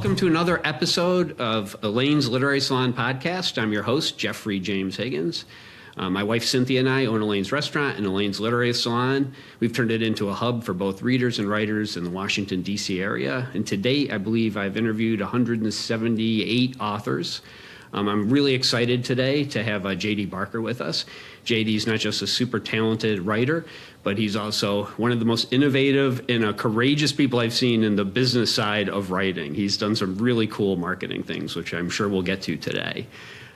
Welcome to another episode of Elaine's Literary Salon podcast. I'm your host, Jeffrey James Higgins. My wife Cynthia and I own Elaine's Restaurant and Elaine's Literary Salon. We've turned it into a hub for both readers and writers in the Washington, D.C. area. And to date, I believe I've interviewed 178 authors. I'm really excited today to have J.D. Barker with us. J.D. is not just a super talented writer, but he's also one of the most innovative and courageous people I've seen in the business side of writing. He's done some really cool marketing things, which I'm sure we'll get to today.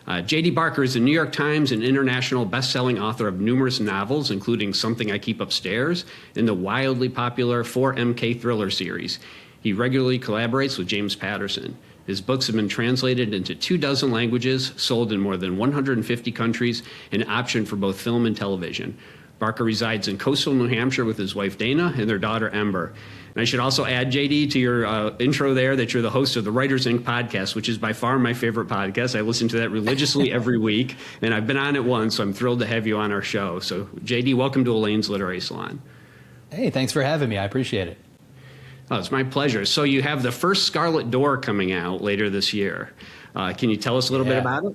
J.D. Barker is a New York Times and international best-selling author of numerous novels, including Something I Keep Upstairs and the wildly popular 4MK thriller series. He regularly collaborates with James Patterson. His books have been translated into 24 languages, sold in more than 150 countries, and optioned for both film and television. Barker resides in coastal New Hampshire with his wife Dana and their daughter Ember. And I should also add, JD, to your intro there that you're the host of the Writers Inc. podcast, which is by far my favorite podcast. I listen to that religiously every week, and I've been on it once, so I'm thrilled to have you on our show. So, JD, welcome to Elaine's Literary Salon. Hey, thanks for having me. I appreciate it. Oh, it's my pleasure. So you have the first Scarlet Door coming out later this year. Can you tell us a little bit about it?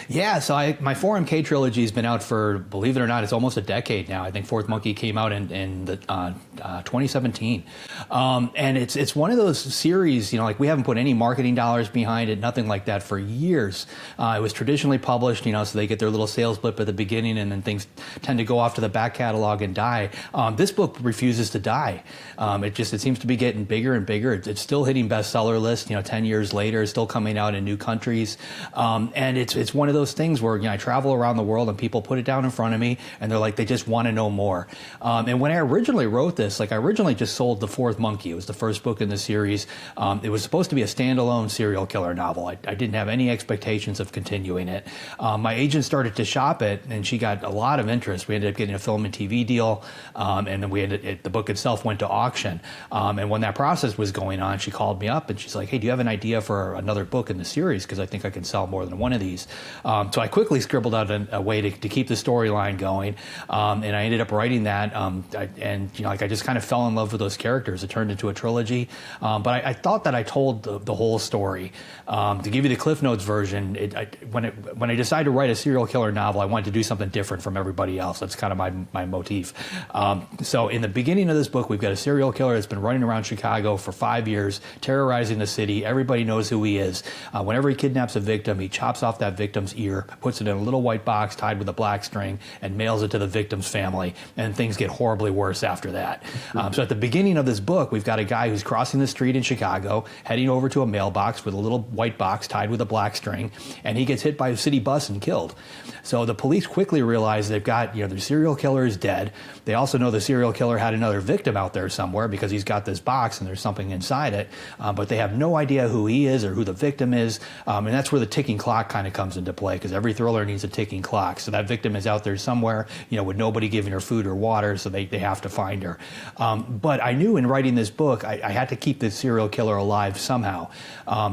Yeah, so my 4MK trilogy has been out for, believe it or not, it's almost a decade now. I think Fourth Monkey came out in 2017. And it's one of those series, like we haven't put any marketing dollars behind it, nothing like that for years. It was traditionally published, so they get their little sales blip at the beginning and then things tend to go off to the back catalog and die. This book refuses to die. It seems to be getting bigger and bigger. It's still hitting bestseller lists, 10 years later, it's still coming out in new countries. And it's one of those things where I travel around the world and people put it down in front of me and they're like, they just want to know more. And when I originally wrote this, I originally just sold The Fourth Monkey. It was the first book in the series. It was supposed to be a standalone serial killer novel. I didn't have any expectations of continuing it. My agent started to shop it and she got a lot of interest. We ended up getting a film and TV deal, and then the book itself went to auction. And when that process was going on, she called me up and she's like, hey, do you have an idea for another book in the series? Because I think I can sell more than one of these. So I quickly scribbled out a way to keep the storyline going, and I ended up writing that. I just kind of fell in love with those characters. It turned into a trilogy, but I thought that I told the whole story. To give you the Cliff Notes version, when I decided to write a serial killer novel, I wanted to do something different from everybody else. That's kind of my motif. So in the beginning of this book, we've got a serial killer that's been running around Chicago for 5 years, terrorizing the city. Everybody knows who he is. Whenever he kidnaps a victim, he chops off that victim's ear, puts it in a little white box tied with a black string, and mails it to the victim's family. And things get horribly worse after that. So at the beginning of this book, we've got a guy who's crossing the street in Chicago, heading over to a mailbox with a little white box tied with a black string, and he gets hit by a city bus and killed. So the police quickly realize they've got, their serial killer is dead. They also know the serial killer had another victim out there somewhere because he's got this box and there's something inside it, but they have no idea who he is or who the victim is, and that's where the ticking clock kind of comes into play, because every thriller needs a ticking clock. So that victim is out there somewhere, with nobody giving her food or water, so they have to find her. But I knew in writing this book, I had to keep this serial killer alive somehow.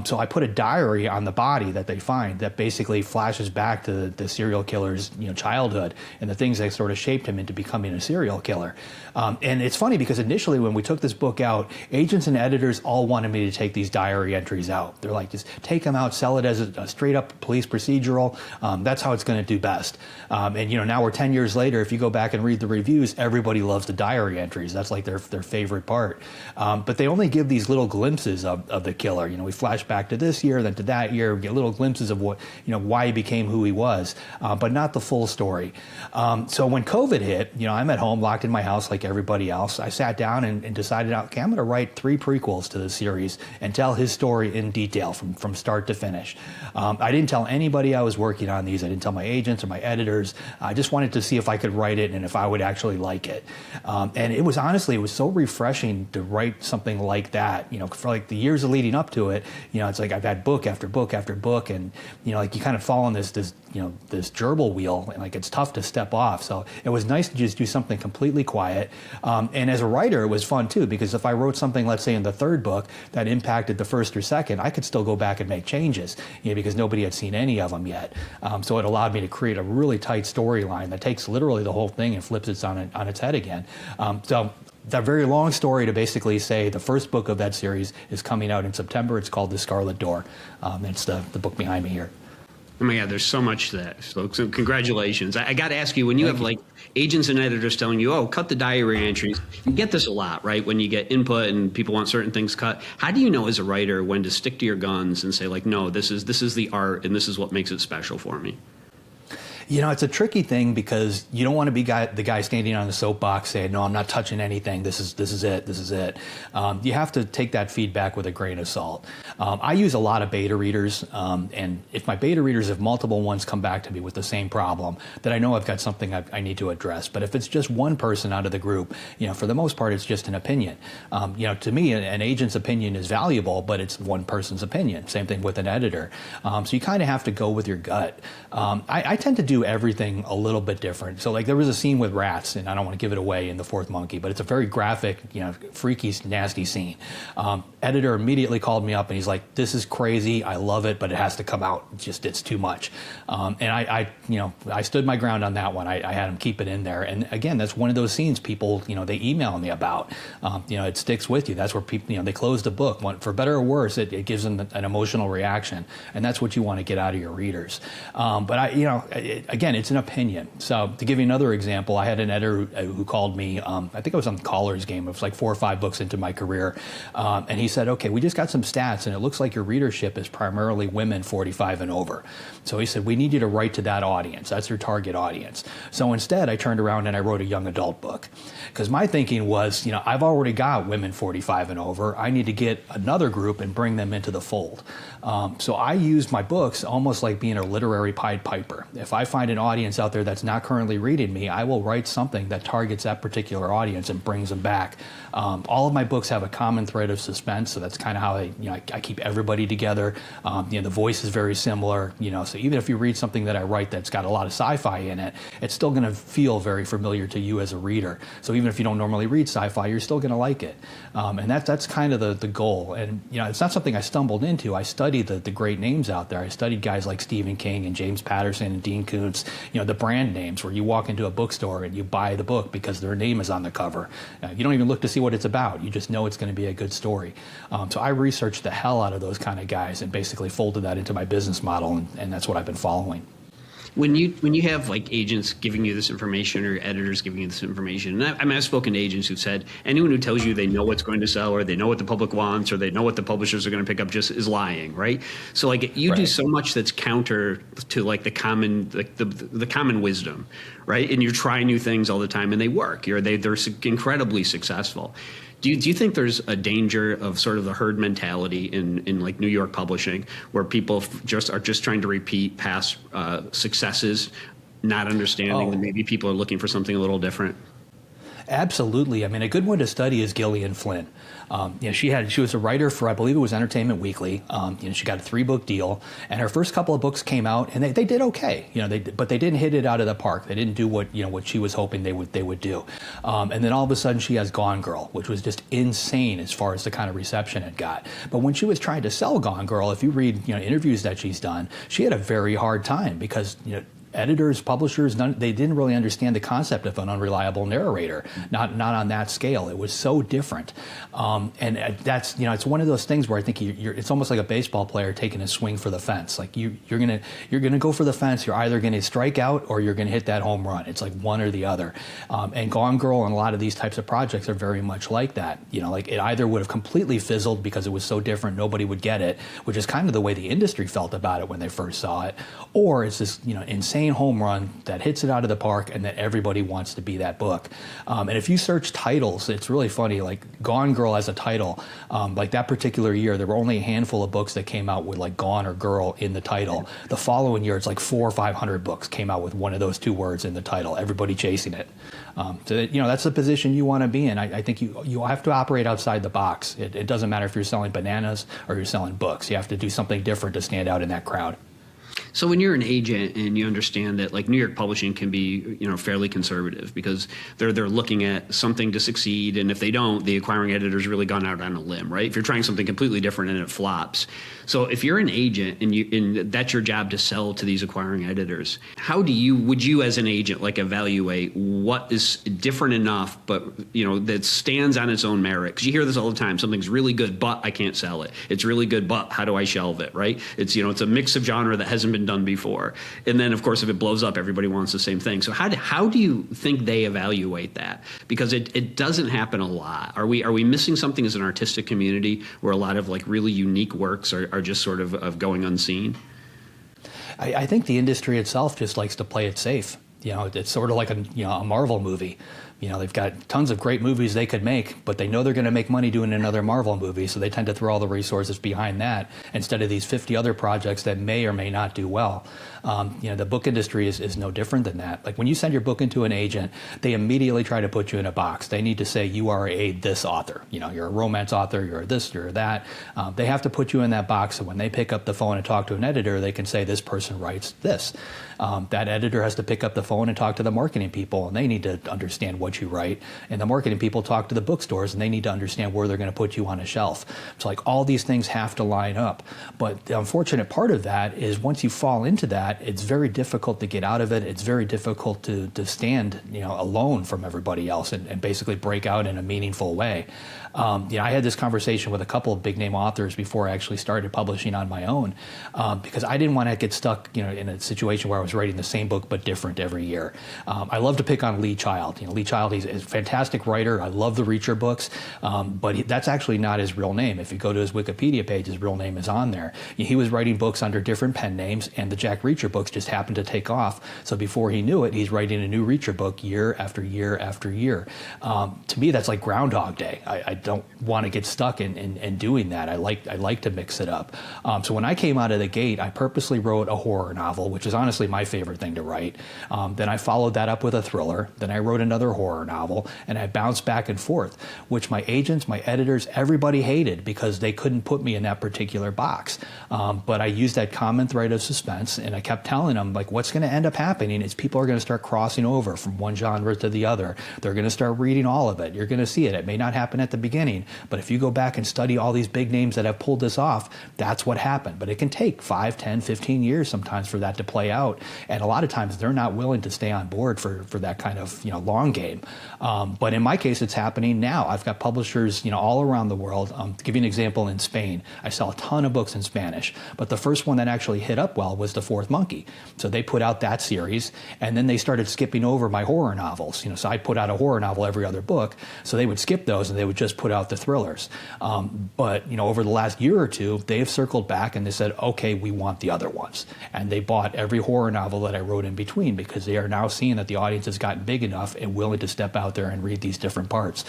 So I put a diary on the body that they find that basically flashes back to the serial killer's childhood and the things that sort of shaped him into becoming a serial killer. And it's funny because initially when we took this book out, agents and editors all wanted me to take these diary entries out. They're like, just take them out, sell it as a straight up police procedural. That's how it's going to do best. And now we're 10 years later. If you go back and read the reviews, everybody loves the diary entries. That's like their favorite part. But they only give these little glimpses of the killer. We flash back to this year, then to that year, we get little glimpses of what, why he became who he was, but not the full story. So when COVID hit, I'm at home locked in my house like everybody else. I sat down and decided, okay, I'm going to write 3 prequels to the series and tell his story in detail from start to finish. I didn't tell anybody I was working on these. I didn't tell my agents or my editors. I just wanted to see if I could write it and if I would actually like it. And it was so refreshing to write something like that, for like the years leading up to it. It's like I've had book after book after book, and like you kind of fall on this gerbil wheel, and like it's tough to step off. So it was nice to just do something completely quiet. And as a writer, it was fun too, because if I wrote something, let's say in the 3rd book, that impacted the 1st or 2nd, I could still go back and make changes, because nobody had seen any of them yet. So it allowed me to create a really tight storyline that takes literally the whole thing and flips it on its head again. So a very long story to basically say the first book of that series is coming out in September. It's called The Scarlet Door. It's the book behind me here. Oh my God, there's so much to that. So congratulations. I got to ask you, when you have like agents and editors telling you, oh, cut the diary entries, you get this a lot, right? When you get input and people want certain things cut, how do you know as a writer when to stick to your guns and say like, no, this is the art and this is what makes it special for me? You know, it's a tricky thing because you don't want to be the guy standing on the soapbox saying, no, I'm not touching anything. This is it. You have to take that feedback with a grain of salt. I use a lot of beta readers, and if my beta readers, if multiple ones come back to me with the same problem, then I know I've got something I need to address. But if it's just one person out of the group, you know, for the most part, it's just an opinion. You know, to me, an agent's opinion is valuable, but it's one person's opinion. Same thing with an editor. So you kind of have to go with your gut. I tend to do everything a little bit different. So like there was a scene with rats, and I don't want to give it away in The Fourth Monkey, but it's a very graphic, you know, freaky, nasty scene. Editor immediately called me up and he's like, this is crazy. I love it, but it has to come out. It's too much. And I stood my ground on that one. I had him keep it in there. And again, that's one of those scenes people, you know, they email me about. You know, it sticks with you. That's where people, you know, they close the book. For better or worse, it gives them an emotional reaction. And that's what you want to get out of your readers. Again, it's an opinion. So to give you another example, I had an editor who called me, I think I was on the Caller's Game. It was like 4 or 5 books into my career. And he said, okay, we just got some stats and it looks like your readership is primarily women 45 and over. So he said, we need you to write to that audience. That's your target audience. So instead, I turned around and I wrote a young adult book. Because my thinking was, you know, I've already got women 45 and over. I need to get another group and bring them into the fold. So I used my books almost like being a literary Pied Piper. If I find an audience out there that's not currently reading me, I will write something that targets that particular audience and brings them back. All of my books have a common thread of suspense, so that's kind of how I keep everybody together. The voice is very similar, so even if you read something that I write that's got a lot of sci-fi in it, it's still going to feel very familiar to you as a reader. So even if you don't normally read sci-fi, you're still going to like it. And that's kind of the goal. And it's not something I stumbled into. I studied the great names out there. I studied guys like Stephen King and James Patterson and Dean Koontz, the brand names where you walk into a bookstore and you buy the book because their name is on the cover. You don't even look to see what it's about. You just know it's going to be a good story. So I researched the hell out of those kind of guys and basically folded that into my business model, and that's what I've been following. When you have like agents giving you this information or editors giving you this information, and I've spoken to agents who've said anyone who tells you they know what's going to sell or they know what the public wants or they know what the publishers are going to pick up just is lying, right? So like you do so much that's counter to like the common the common wisdom, right? And you're trying new things all the time and they work. They're incredibly successful. Do you think there's a danger of sort of the herd mentality in like New York publishing where people are just trying to repeat past successes, not understanding that maybe people are looking for something a little different? Absolutely. I mean, a good one to study is Gillian Flynn. She was a writer for, I believe it was Entertainment Weekly. She got a 3-book deal, and her first couple of books came out, and they did okay. But they didn't hit it out of the park. They didn't do what she was hoping they would do. And then all of a sudden, she has Gone Girl, which was just insane as far as the kind of reception it got. But when she was trying to sell Gone Girl, if you read interviews that she's done, she had a very hard time because editors, publishers, they didn't really understand the concept of an unreliable narrator, not on that scale. It was so different. And that's, it's one of those things where I think it's almost like a baseball player taking a swing for the fence. Like you're going to go for the fence. You're either going to strike out or you're going to hit that home run. It's like one or the other. And Gone Girl and a lot of these types of projects are very much like that. Like it either would have completely fizzled because it was so different, nobody would get it, which is kind of the way the industry felt about it when they first saw it, or it's this, insane home run that hits it out of the park and that everybody wants to be that book. And if you search titles, it's really funny, like Gone Girl as a title, like that particular year, there were only a handful of books that came out with like Gone or Girl in the title. The following year, it's like 400 or 500 books came out with one of those 2 words in the title, everybody chasing it. So that's the position you want to be in. I think you have to operate outside the box. It doesn't matter if you're selling bananas or you're selling books. You have to do something different to stand out in that crowd. So when you're an agent and you understand that like New York publishing can be, fairly conservative because they're looking at something to succeed, and if they don't, the acquiring editor's really gone out on a limb, right? If you're trying something completely different and it flops. So if you're an agent and that's your job to sell to these acquiring editors, would you as an agent like evaluate what is different enough but that stands on its own merit? Because you hear this all the time. Something's really good, but I can't sell it. It's really good, but how do I shelve it, right? It's it's a mix of genre that hasn't been done before. And then, of course, if it blows up, everybody wants the same thing. So how do you think they evaluate that? Because it doesn't happen a lot. Are we missing something as an artistic community where a lot of like really unique works are just sort of going unseen? I think the industry itself just likes to play it safe. It's sort of like a Marvel movie. They've got tons of great movies they could make, but they know they're going to make money doing another Marvel movie, so they tend to throw all the resources behind that instead of these 50 other projects that may or may not do well. The book industry is no different than that. Like when you send your book into an agent, they immediately try to put you in a box. They need to say you are this author. You're a romance author, you're this, you're that. They have to put you in that box, so when they pick up the phone and talk to an editor, they can say this person writes this. That editor has to pick up the phone and talk to the marketing people, and they need to understand what you write. And the marketing people talk to the bookstores, and they need to understand where they're going to put you on a shelf. So like all these things have to line up. But the unfortunate part of that is once you fall into that, it's very difficult to get out of it. It's very difficult to stand alone from everybody else and basically break out in a meaningful way. I had this conversation with a couple of big name authors before I actually started publishing on my own, because I didn't want to get stuck in a situation where I was writing the same book but different every year. I love to pick on Lee Child. Lee Child, he's a fantastic writer. I love the Reacher books, but that's actually not his real name. If you go to his Wikipedia page, his real name is on there. He was writing books under different pen names, and the Jack Reacher books just happened to take off. So before he knew it, he's writing a new Reacher book year after year after year. To me, that's like Groundhog Day. I don't want to get stuck in doing that. I like to mix it up. So when I came out of the gate, I purposely wrote a horror novel, which is honestly my favorite thing to write. Then I followed that up with a thriller. Then I wrote another horror novel, and I bounced back and forth, which my agents, my editors, everybody hated because they couldn't put me in that particular box. But I used that common thread of suspense, and I kept telling them, like, what's going to end up happening is people are going to start crossing over from one genre to the other. They're going to start reading all of it. You're going to see it. It may not happen at the beginning, but if you go back and study all these big names that have pulled this off, that's what happened. But it can take 5, 10, 15 years sometimes for that to play out. And a lot of times they're not willing to stay on board for that kind of long game. But in my case, it's happening now. I've got publishers all around the world. To give you an example, in Spain, I sell a ton of books in Spanish, but the first one that actually hit up well was The Fourth Monkey. So they put out that series, and then they started skipping over my horror novels. So I put out a horror novel every other book, so they would skip those and they would just put out the thrillers. But over the last year or two, they've circled back and they said, okay, we want the other ones. And they bought every horror novel that I wrote in between because they are now seeing that the audience has gotten big enough and willing to step out there and read these different parts.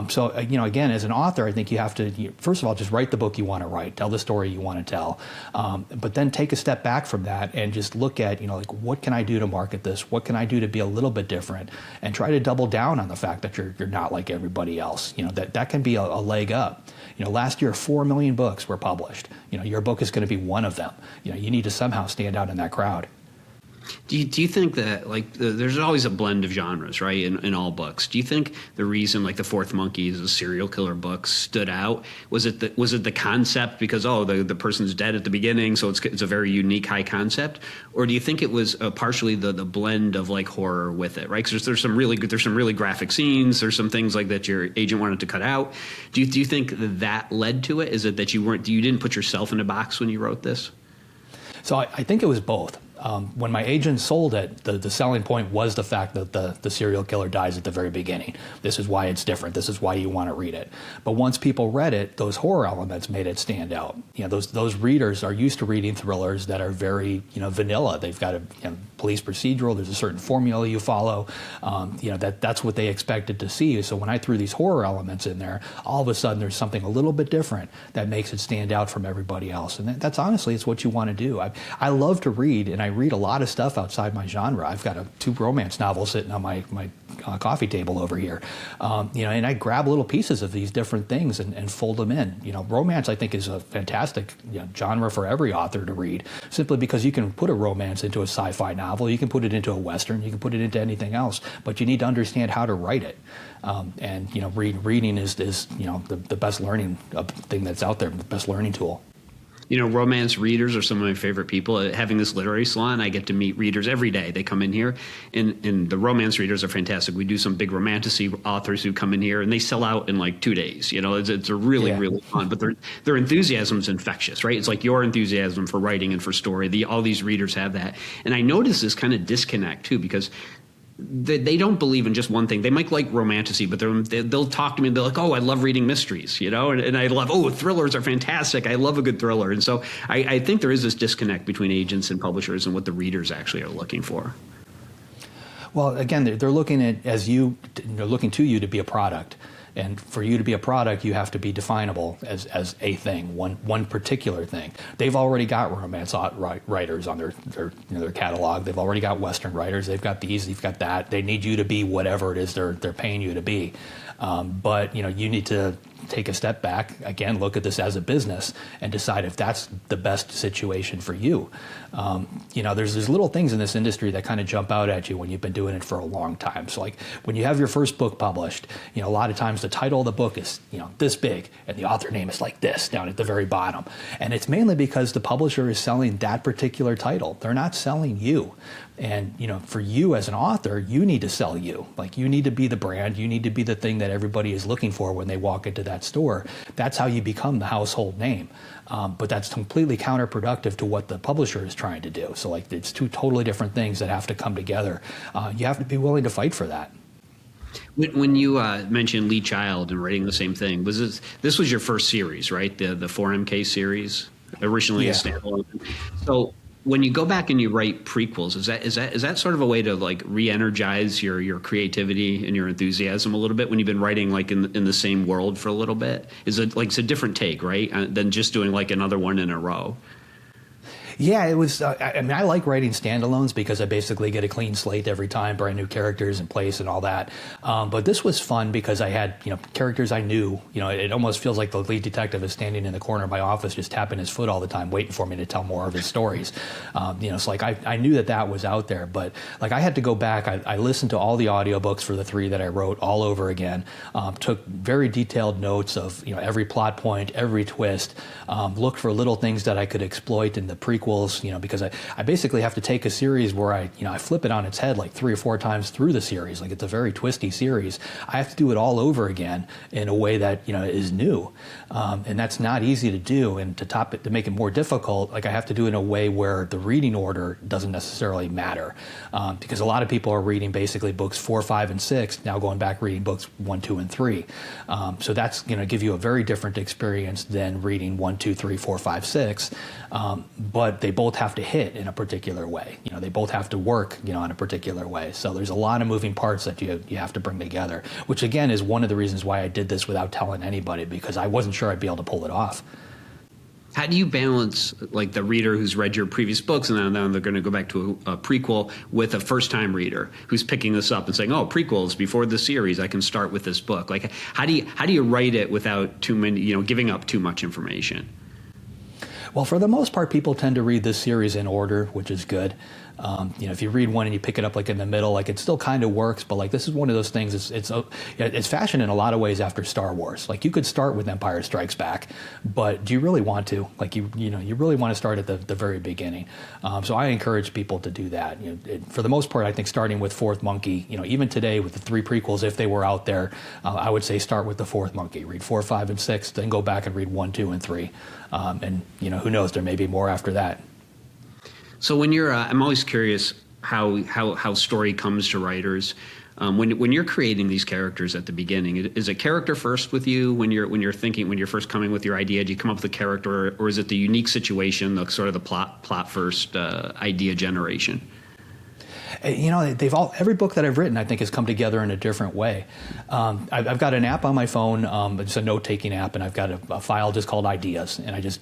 So again, as an author, I think you have to, first of all, just write the book you want to write, tell the story you want to tell, but then take a step back from that and just look at, like, what can I do to market this? What can I do to be a little bit different? And try to double down on the fact that you're not like everybody else. That can be a leg up. Last year, 4 million books were published. Your book is going to be one of them. You need to somehow stand out in that crowd. Do you think that there's always a blend of genres, right, in all books? Do you think the reason The Fourth Monkey is a serial killer book stood out was it the concept because the person's dead at the beginning, so it's a very unique high concept, or do you think it was partially the blend of horror with it, right? Because there's some really graphic scenes, there's some things that your agent wanted to cut out. Do you think that led to it? Is it that you didn't put yourself in a box when you wrote this? So I think it was both. When my agent sold it, the selling point was the fact that the serial killer dies at the very beginning. This is why it's different. This is why you want to read it. But once people read it, those horror elements made it stand out. Those readers are used to reading thrillers that are very vanilla. They've got a police procedural. There's a certain formula you follow. That's what they expected to see. So when I threw these horror elements in there, all of a sudden there's something a little bit different that makes it stand out from everybody else. And that's honestly, it's what you want to do. I love to read, and I read a lot of stuff outside my genre. I've got 2 romance novels sitting on my coffee table over here. And I grab little pieces of these different things and fold them in. Romance, I think, is a fantastic genre for every author to read, simply because you can put a romance into a sci-fi novel, you can put it into a Western, you can put it into anything else, but you need to understand how to write it. Reading is the best learning thing that's out there, the best learning tool. Romance readers are some of my favorite people. Having this literary salon, I get to meet readers every day. They come in here, and the romance readers are fantastic. We do some big romantasy authors who come in here, and they sell out in like 2 days. It's a really, really fun. But their enthusiasm is infectious, right? It's like your enthusiasm for writing and for story. All these readers have that. And I notice this kind of disconnect, too, because they don't believe in just one thing. They might like romantasy, but they'll talk to me and they're like, oh, I love reading mysteries, and I love, thrillers are fantastic. I love a good thriller. And so I think there is this disconnect between agents and publishers and what the readers actually are looking for. Well, again, they're looking at they're looking to you to be a product. And for you to be a product, you have to be definable as a thing, one particular thing. They've already got romance writers on their catalog. They've already got Western writers. They've got these. They've got that. They need you to be whatever it is they're paying you to be. But you need to take a step back, again, look at this as a business and decide if that's the best situation for you. There's little things in this industry that kind of jump out at you when you've been doing it for a long time. So like when you have your first book published, a lot of times the title of the book is, this big and the author name is like this down at the very bottom. And it's mainly because the publisher is selling that particular title. They're not selling you. And, for you as an author, you need to sell you. Like, you need to be the brand. You need to be the thing that everybody is looking for when they walk into that store. That's how you become the household name. But that's completely counterproductive to what the publisher is trying to do. So, it's 2 totally different things that have to come together. You have to be willing to fight for that. When you mentioned Lee Child and writing the same thing, this was your first series, right? The 4MK series, originally a standalone. So when you go back and you write prequels, is that sort of a way to like re-energize your creativity and your enthusiasm a little bit when you've been writing like in the same world for a little bit? Is it like it's a different take, right, than just doing like another one in a row? Yeah, it was. I like writing standalones because I basically get a clean slate every time, brand new characters in place and all that. But this was fun because I had, characters I knew. It almost feels like the lead detective is standing in the corner of my office, just tapping his foot all the time, waiting for me to tell more of his stories. It's like I knew that was out there, but like I had to go back. I listened to all the audiobooks for the 3 that I wrote all over again. Took very detailed notes of every plot point, every twist. Looked for little things that I could exploit in the prequels, because I basically have to take a series where I flip it on its head like 3 or 4 times through the series. Like, it's a very twisty series. I have to do it all over again in a way that, is new. And that's not easy to do. And to make it more difficult, like I have to do it in a way where the reading order doesn't necessarily matter. Because a lot of people are reading basically books 4, 5, and 6, now going back reading books 1, 2, and 3. So that's going to give you a very different experience than reading 1, 2, 3, 4, 5, 6. But they both have to hit in a particular way. They both have to work, in a particular way. So there's a lot of moving parts that you have to bring together, which again is one of the reasons why I did this without telling anybody, because I wasn't sure I'd be able to pull it off. How do you balance like the reader who's read your previous books and then they're going to go back to a prequel with a first-time reader who's picking this up and saying, "Oh, prequels before the series, I can start with this book." Like, how do you write it without too many, giving up too much information? Well, for the most part, people tend to read this series in order, which is good. If you read one and you pick it up like in the middle, like it still kind of works, but like this is one of those things. It's fashioned in a lot of ways after Star Wars. Like you could start with Empire Strikes Back, but do you really want to? Like you really want to start at the very beginning. So I encourage people to do that. For the most part, I think starting with Fourth Monkey. Even today with the 3 prequels, if they were out there, I would say start with the Fourth Monkey. Read 4, 5, and 6, then go back and read 1, 2, and 3. And who knows? There may be more after that. So when you're, I'm always curious how story comes to writers. When you're creating these characters at the beginning, is it character first with you when you're thinking, when you're first coming with your idea? Do you come up with a character, or is it the unique situation, the sort of the plot first idea generation? Every book that I've written, I think, has come together in a different way. I've got an app on my phone, it's a note-taking app, and I've got a file just called Ideas, and I just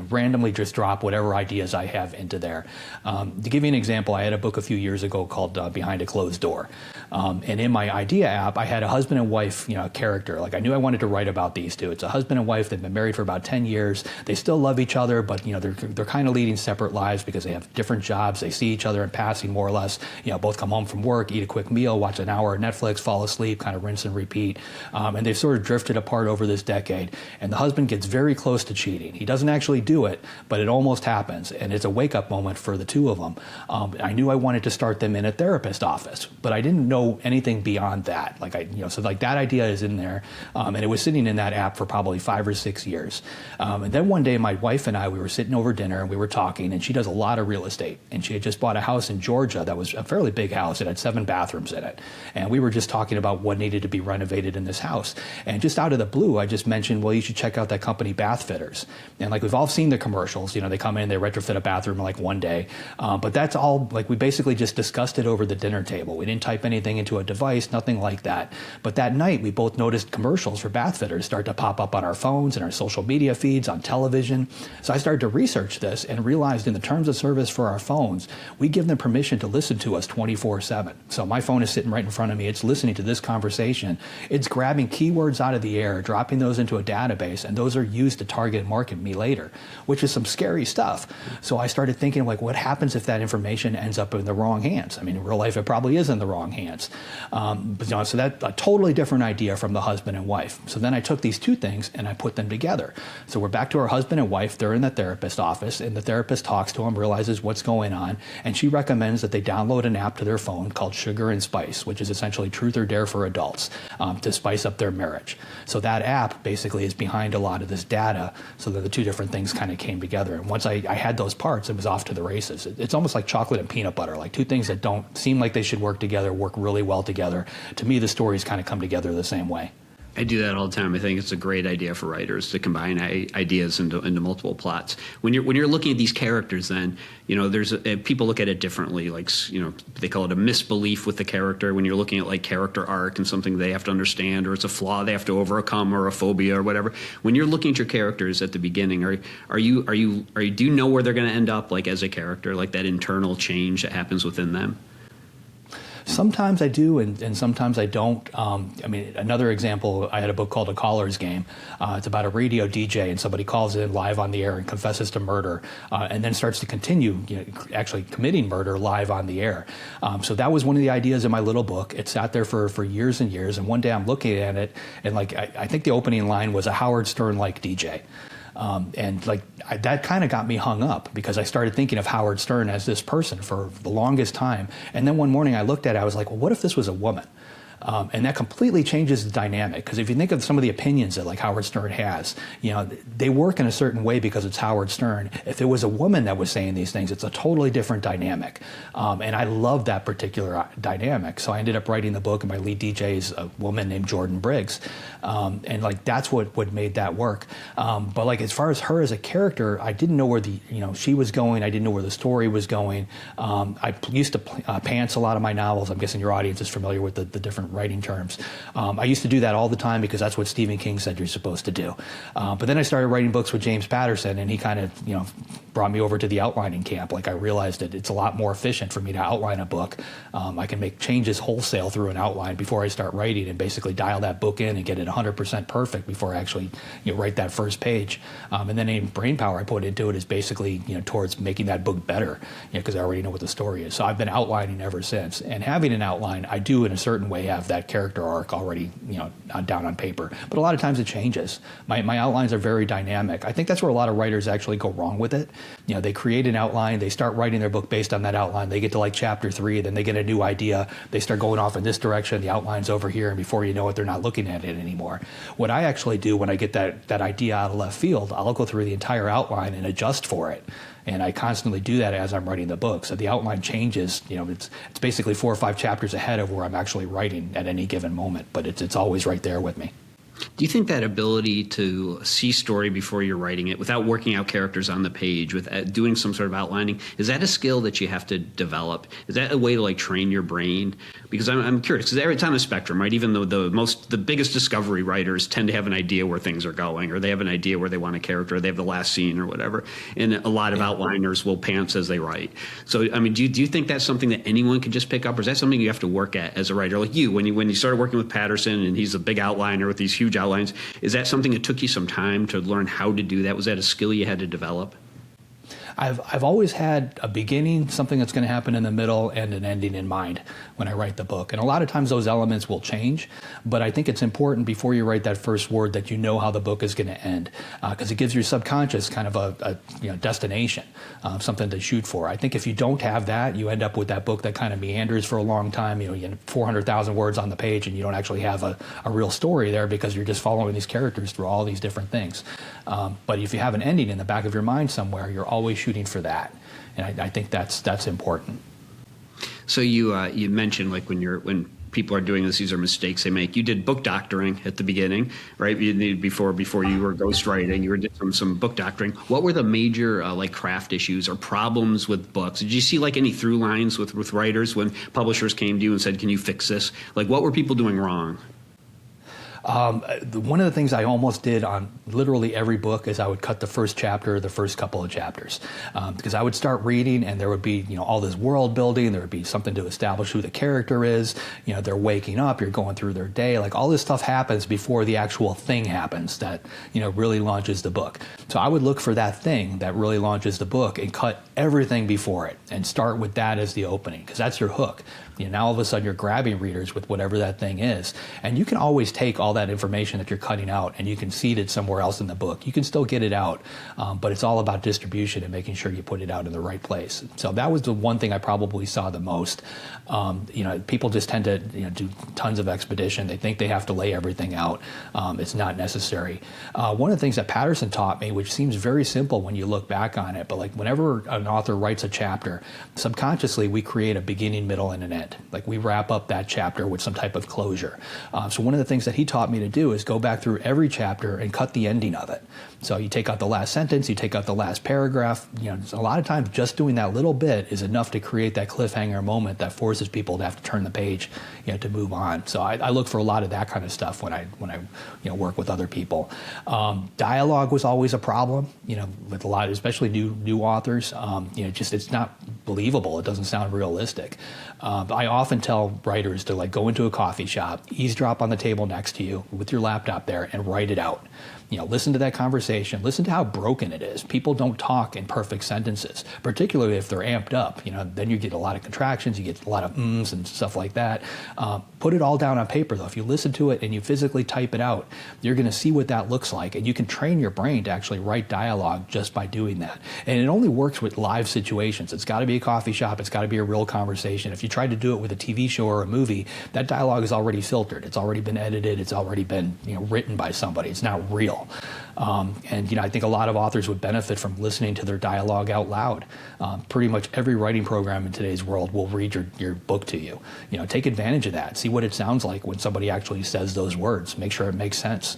randomly just drop whatever ideas I have into there. To give you an example, I had a book a few years ago called Behind a Closed Door. And in my idea app, I had a husband and wife, character. Like, I knew I wanted to write about these two. It's a husband and wife. They've been married for about 10 years. They still love each other, but, they're kind of leading separate lives because they have different jobs. They see each other in passing, more or less. Both come home from work, eat a quick meal, watch an hour of Netflix, fall asleep, kind of rinse and repeat. And they've sort of drifted apart over this decade. And the husband gets very close to cheating. He doesn't actually do it, but it almost happens. And it's a wake-up moment for the two of them. I knew I wanted to start them in a therapist office, but I didn't know anything beyond that. So that idea is in there, and it was sitting in that app for probably 5 or 6 years. And then one day, my wife and I, we were sitting over dinner and we were talking, and she does a lot of real estate, and she had just bought a house in Georgia that was a fairly big house. It had 7 bathrooms in it, and we were just talking about what needed to be renovated in this house. And just out of the blue, I just mentioned, well, you should check out that company, Bath Fitters. And we've all seen the commercials. They come in, they retrofit a bathroom in one day, but that's all. We basically just discussed it over the dinner table. We didn't type anything into a device, nothing like that. But that night, we both noticed commercials for bath fitters start to pop up on our phones and our social media feeds, on television. So I started to research this and realized in the terms of service for our phones, we give them permission to listen to us 24/7. So my phone is sitting right in front of me. It's listening to this conversation. It's grabbing keywords out of the air, dropping those into a database, and those are used to target and market me later, which is some scary stuff. So I started thinking, what happens if that information ends up in the wrong hands? I mean, in real life, it probably is in the wrong hands. So that's a totally different idea from the husband and wife. So then I took these two things and I put them together. So we're back to our husband and wife. They're in the therapist office, and the therapist talks to them, realizes what's going on, and she recommends that they download an app to their phone called Sugar and Spice, which is essentially Truth or Dare for adults, to spice up their marriage. So that app basically is behind a lot of this data, so that the two different things kind of came together. And once I had those parts, it was off to the races. It's almost like chocolate and peanut butter, two things that don't seem like they should work together, work really well together. To me, the stories kind of come together the same way. I do that all the time. I think it's a great idea for writers to combine ideas into multiple plots. When you're looking at these characters, then there's people look at it differently. They call it a misbelief with the character. When you're looking at character arc and something they have to understand, or it's a flaw they have to overcome, or a phobia or whatever. When you're looking at your characters at the beginning, do you know where they're going to end up as a character, that internal change that happens within them? Sometimes I do, and sometimes I don't. Another example, I had a book called A Caller's Game. It's about a radio DJ, and somebody calls in live on the air and confesses to murder, and then starts to continue actually committing murder live on the air. So that was one of the ideas in my little book. It sat there for years and years, and one day I'm looking at it, and I think the opening line was a Howard Stern-like DJ. That kind of got me hung up, because I started thinking of Howard Stern as this person for the longest time. And then one morning I looked at it, I was like, well, what if this was a woman? And that completely changes the dynamic, because if you think of some of the opinions that Howard Stern has, they work in a certain way because it's Howard Stern. If it was a woman that was saying these things, it's a totally different dynamic. And I love that particular dynamic. So I ended up writing the book, and my lead DJ is a woman named Jordan Briggs. And that's what made that work. But as far as her as a character, I didn't know where she was going. I didn't know where the story was going. I used to pants a lot of my novels. I'm guessing your audience is familiar with the different writing terms. I used to do that all the time because that's what Stephen King said you're supposed to do. But then I started writing books with James Patterson, and he kind of, brought me over to the outlining camp. I realized that it's a lot more efficient for me to outline a book. I can make changes wholesale through an outline before I start writing, and basically dial that book in and get it 100% perfect before I actually write that first page. And then any brain power I put into it is basically towards making that book better, because I already know what the story is. So I've been outlining ever since. And having an outline, I do in a certain way have that character arc already down on paper. But a lot of times it changes. My outlines are very dynamic. I think that's where a lot of writers actually go wrong with it. They create an outline, they start writing their book based on that outline, they get to chapter 3, then they get a new idea, they start going off in this direction, the outline's over here, and before you know it, they're not looking at it anymore. What I actually do when I get that idea out of left field, I'll go through the entire outline and adjust for it. And I constantly do that as I'm writing the book. So the outline changes, it's basically 4 or 5 chapters ahead of where I'm actually writing at any given moment, but it's always right there with me. Do you think that ability to see story before you're writing it without working out characters on the page, with doing some sort of outlining, is that a skill that you have to develop? Is that a way to like train your brain? Because I'm curious, because it's on a spectrum, right? Even though the biggest discovery writers tend to have an idea where things are going, or they have an idea where they want a character, or they have the last scene or whatever. And a lot of outliners will pants as they write. So, I mean, do you think that's something that anyone can just pick up, or is that something you have to work at as a writer? Like when you started working with Patterson, and he's a big outliner with these huge outlines, is that something that took you some time to learn how to do that? Was that a skill you had to develop? I've always had a beginning, something that's going to happen in the middle, and an ending in mind when I write the book. And a lot of times those elements will change, but I think it's important before you write that first word that you know how the book is going to end, because it gives your subconscious kind of a destination, something to shoot for. I think if you don't have that, you end up with that book that kind of meanders for a long time. You have 400,000 words on the page, and you don't actually have a real story there because you're just following these characters through all these different things. But if you have an ending in the back of your mind somewhere, you're always shooting for that, and I think that's important. So you mentioned like when people are doing this, these are mistakes they make. You did book doctoring at the beginning, right? You did before you were ghostwriting. You did some book doctoring. What were the major like craft issues or problems with books? Did you see like any through lines with writers when publishers came to you and said, "Can you fix this?" Like, what were people doing wrong? One of the things I almost did on literally every book is I would cut the first chapter, the first couple of chapters, because I would start reading and there would be all this world building. There would be something to establish who the character is. They're waking up. You're going through their day. Like all this stuff happens before the actual thing happens that really launches the book. So I would look for that thing that really launches the book and cut everything before it and start with that as the opening, because that's your hook. Now all of a sudden you're grabbing readers with whatever that thing is, and you can always take all that information that you're cutting out and you can seed it somewhere else in the book. You can still get it out, but it's all about distribution and making sure you put it out in the right place. So that was the one thing I probably saw the most. People just tend to do tons of expedition. They think they have to lay everything out. It's not necessary. One of the things that Patterson taught me, which seems very simple when you look back on it, but like whenever an author writes a chapter, subconsciously we create a beginning, middle, and an end. Like we wrap up that chapter with some type of closure. So one of the things that he taught me to do is go back through every chapter and cut the ending of it. So you take out the last sentence, you take out the last paragraph. A lot of times just doing that little bit is enough to create that cliffhanger moment that forces people to have to turn the page, to move on. So I look for a lot of that kind of stuff when I work with other people. Dialogue was always a problem, with a lot, especially new authors. Just it's not believable. It doesn't sound realistic. I often tell writers to like go into a coffee shop, eavesdrop on the table next to you with your laptop there, and write it out. Listen to that conversation. Listen to how broken it is. People don't talk in perfect sentences, particularly if they're amped up. Then you get a lot of contractions, you get a lot of ums and stuff like that. Put it all down on paper, though. If you listen to it and you physically type it out, you're going to see what that looks like, and you can train your brain to actually write dialogue just by doing that. And it only works with live situations. It's got to be a coffee shop. It's got to be a real conversation. If you try to do it with a TV show or a movie, that dialogue is already filtered. It's already been edited. It's already been written by somebody. It's not real. And I think a lot of authors would benefit from listening to their dialogue out loud. Pretty much every writing program in today's world will read your book to you. Take advantage of that. See what it sounds like when somebody actually says those words. Make sure it makes sense.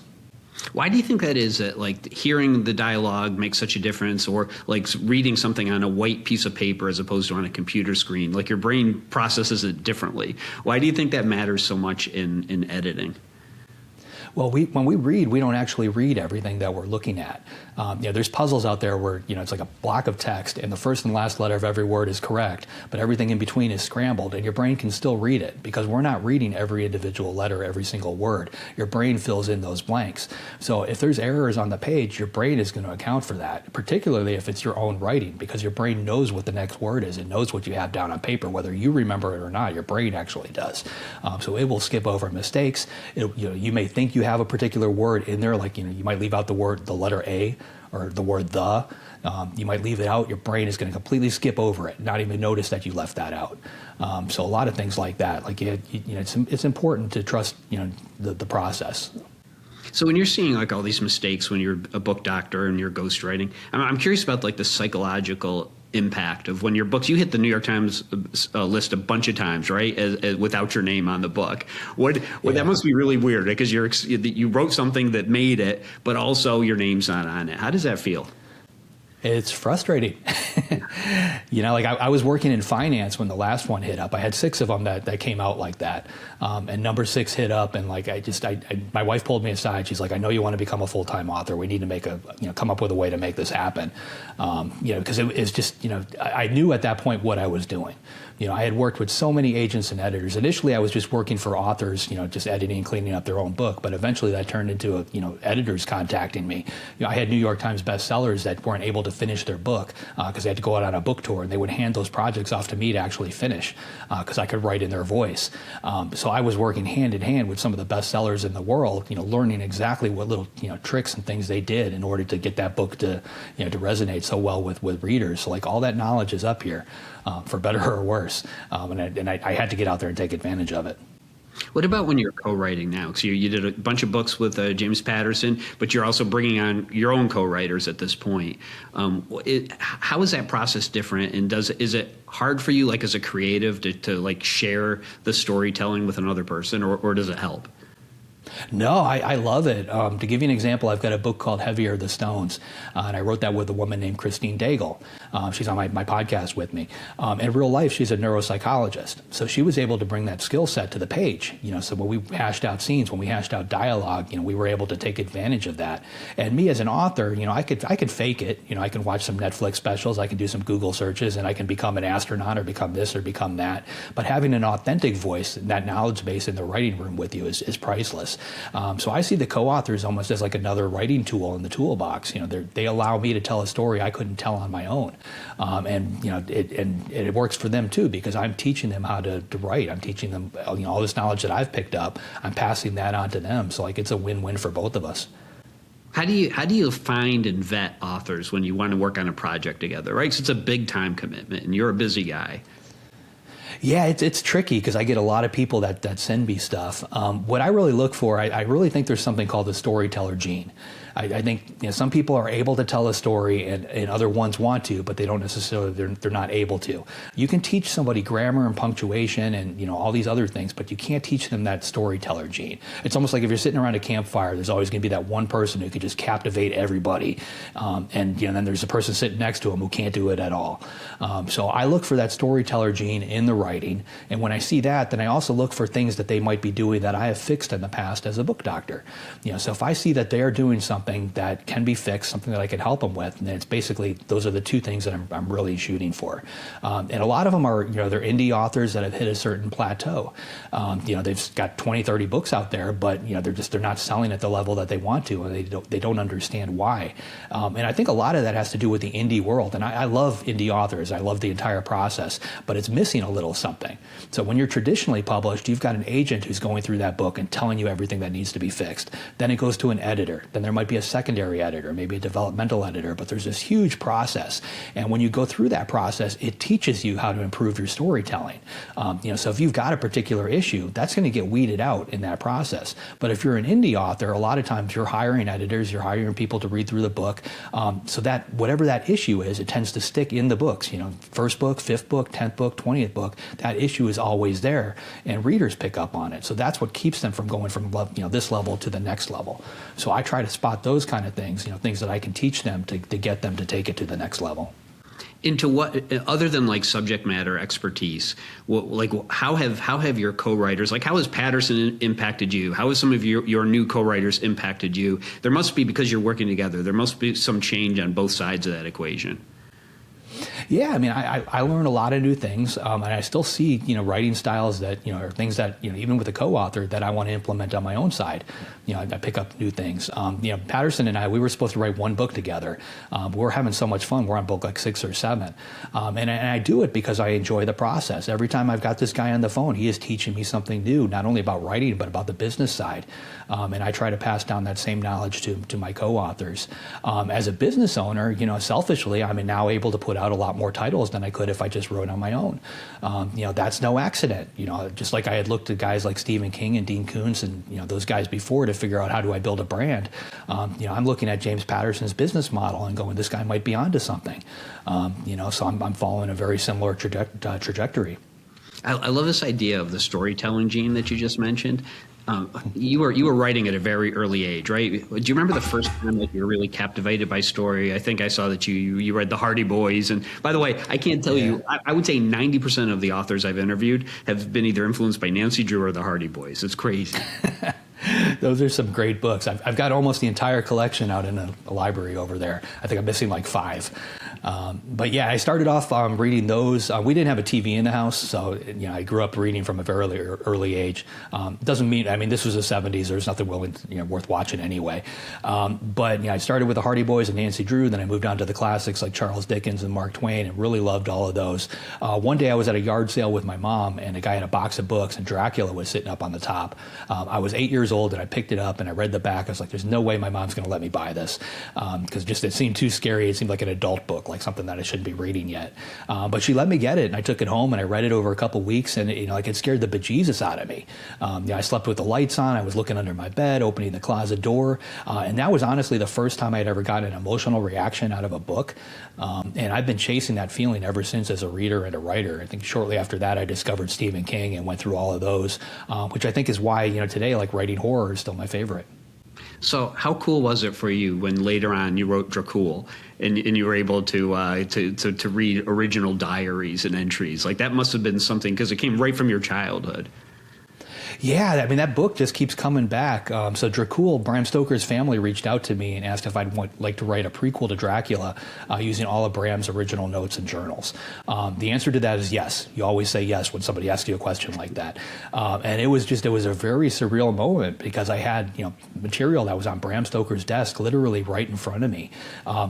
Why do you think that is, that like hearing the dialogue makes such a difference, or like reading something on a white piece of paper as opposed to on a computer screen? Like your brain processes it differently. Why do you think that matters so much in editing? Well, when we read, we don't actually read everything that we're looking at. There's puzzles out there where it's like a block of text, and the first and last letter of every word is correct, but everything in between is scrambled, and your brain can still read it because we're not reading every individual letter, every single word. Your brain fills in those blanks. So if there's errors on the page, your brain is going to account for that, particularly if it's your own writing, because your brain knows what the next word is. It knows what you have down on paper, whether you remember it or not. Your brain actually does. So it will skip over mistakes. You may think you have a particular word in there, like you might leave out the letter A or the word the. You might leave it out. Your brain is going to completely skip over it, not even notice that you left that out. So a lot of things like that, like it's important to trust the process. So when you're seeing like all these mistakes when you're a book doctor and you're ghostwriting, I'm curious about like the psychological impact of when your books, you hit the New York Times list a bunch of times, right? As without your name on the book. That must be really weird because you wrote something that made it, but also your name's not on it. How does that feel? It's frustrating. Like I was working in finance when the last one hit up. I had 6 of them that came out like that. And number 6 hit up, and like my wife pulled me aside. She's like, I know you want to become a full-time author. We need to come up with a way to make this happen. Because it's just, I knew at that point what I was doing. I had worked with so many agents and editors. Initially, I was just working for authors, just editing and cleaning up their own book. But eventually, that turned into editors contacting me. I had New York Times bestsellers that weren't able to finish their book because they had to go out on a book tour, and they would hand those projects off to me to actually finish because I could write in their voice. So I was working hand in hand with some of the bestsellers in the world, learning exactly what little tricks and things they did in order to get that book to to resonate so well with readers. So like all that knowledge is up here. For better or worse, and I had to get out there and take advantage of it. What about when you're co-writing now? So you did a bunch of books with James Patterson, but you're also bringing on your own co-writers at this point. How is that process different? And is it hard for you, like as a creative, to like share the storytelling with another person, or does it help? No, I love it. To give you an example, I've got a book called Heavier the Stones, and I wrote that with a woman named Christine Daigle. She's on my podcast with me. In real life, she's a neuropsychologist, so she was able to bring that skill set to the page. So when we hashed out scenes, when we hashed out dialogue, we were able to take advantage of that. And me as an author, I could fake it. I can watch some Netflix specials, I can do some Google searches, and I can become an astronaut or become this or become that. But having an authentic voice, that knowledge base in the writing room with you is priceless. So I see the co-authors almost as like another writing tool in the toolbox. They allow me to tell a story I couldn't tell on my own, and it works for them too because I'm teaching them how to write. I'm teaching them all this knowledge that I've picked up. I'm passing that on to them. So like it's a win-win for both of us. How do you find and vet authors when you want to work on a project together, right? 'Cause it's a big time commitment, and you're a busy guy. Yeah, it's tricky because I get a lot of people that send me stuff. What I really look for, I really think there's something called the storyteller gene. I think some people are able to tell a story and other ones want to, but they don't necessarily, they're not able to. You can teach somebody grammar and punctuation and all these other things, but you can't teach them that storyteller gene. It's almost like if you're sitting around a campfire, there's always going to be that one person who could just captivate everybody, and then there's a person sitting next to him who can't do it at all. So I look for that storyteller gene in the writing, and when I see that, then I also look for things that they might be doing that I have fixed in the past as a book doctor. So if I see that they are doing something that can be fixed, something that I can help them with, and it's basically those are the two things that I'm really shooting for. And a lot of them are they're indie authors that have hit a certain plateau. They've got 20, 30 books out there, but they're not selling at the level that they want to, and they don't understand why. And I think a lot of that has to do with the indie world. And I love indie authors. I love the entire process, but it's missing a little something. So when you're traditionally published, you've got an agent who's going through that book and telling you everything that needs to be fixed. Then it goes to an editor. Then there might be a secondary editor, maybe a developmental editor, but there's this huge process. And when you go through that process, it teaches you how to improve your storytelling. So if you've got a particular issue, that's going to get weeded out in that process. But if you're an indie author, a lot of times you're hiring editors, you're hiring people to read through the book, so that whatever that issue is, it tends to stick in the books. First book, 5th book, 10th book, 20th book, that issue is always there, and readers pick up on it. So that's what keeps them from going from this level to the next level. So I try to spot those kind of things, things that I can teach them to get them to take it to the next level. Into what, other than like subject matter expertise, how have your co-writers, how has Patterson impacted you? How has some of your new co-writers impacted you? There must be, because you're working together, there must be some change on both sides of that equation. Yeah, I mean, I learn a lot of new things, and I still see, writing styles that, are things that, even with a co-author that I want to implement on my own side. I pick up new things. Patterson and I, we were supposed to write one book together. We're having so much fun. We're on book 6 or 7. And I do it because I enjoy the process. Every time I've got this guy on the phone, he is teaching me something new, not only about writing, but about the business side. And I try to pass down that same knowledge to my co-authors. As a business owner, selfishly, I'm now able to put out a lot more titles than I could if I just wrote on my own. That's no accident. Just like I had looked at guys like Stephen King and Dean Koontz and those guys before to figure out how do I build a brand. I'm looking at James Patterson's business model and going, this guy might be onto something. So I'm following a very similar trajectory. I love this idea of the storytelling gene that you just mentioned. You were writing at a very early age, right? Do you remember the first time that you were really captivated by story? I think I saw that you read the Hardy Boys. And by the way, I can't tell you, I would say 90% of the authors I've interviewed have been either influenced by Nancy Drew or the Hardy Boys. It's crazy. Those are some great books. I've got almost the entire collection out in a library over there. I think I'm missing like 5. But yeah, I started off reading those. We didn't have a TV in the house, so I grew up reading from a very early age. Doesn't mean, this was the 70s. There's nothing worth watching anyway. But I started with the Hardy Boys and Nancy Drew. Then I moved on to the classics like Charles Dickens and Mark Twain, and really loved all of those. One day I was at a yard sale with my mom, and a guy had a box of books, and Dracula was sitting up on the top. I was 8 years old, and I picked it up and I read the back. I was like, there's no way my mom's going to let me buy this, because it seemed too scary. It seemed like an adult book, like something that I shouldn't be reading yet. But she let me get it, and I took it home and I read it over a couple weeks, and it scared the bejesus out of me. I slept with the lights on. I was looking under my bed, opening the closet door, and that was honestly the first time I had ever gotten an emotional reaction out of a book. And I've been chasing that feeling ever since as a reader and a writer. I think shortly after that, I discovered Stephen King and went through all of those, which I think is why today, like, writing horror is still my favorite. So how cool was it for you when later on you wrote Dracul and you were able to read original diaries and entries? Like, that must have been something, because it came right from your childhood. Yeah, that book just keeps coming back. So Dracul, Bram Stoker's family reached out to me and asked if I'd like to write a prequel to Dracula using all of Bram's original notes and journals. The answer to that is yes. You always say yes when somebody asks you a question like that. And it was a very surreal moment, because I had material that was on Bram Stoker's desk literally right in front of me.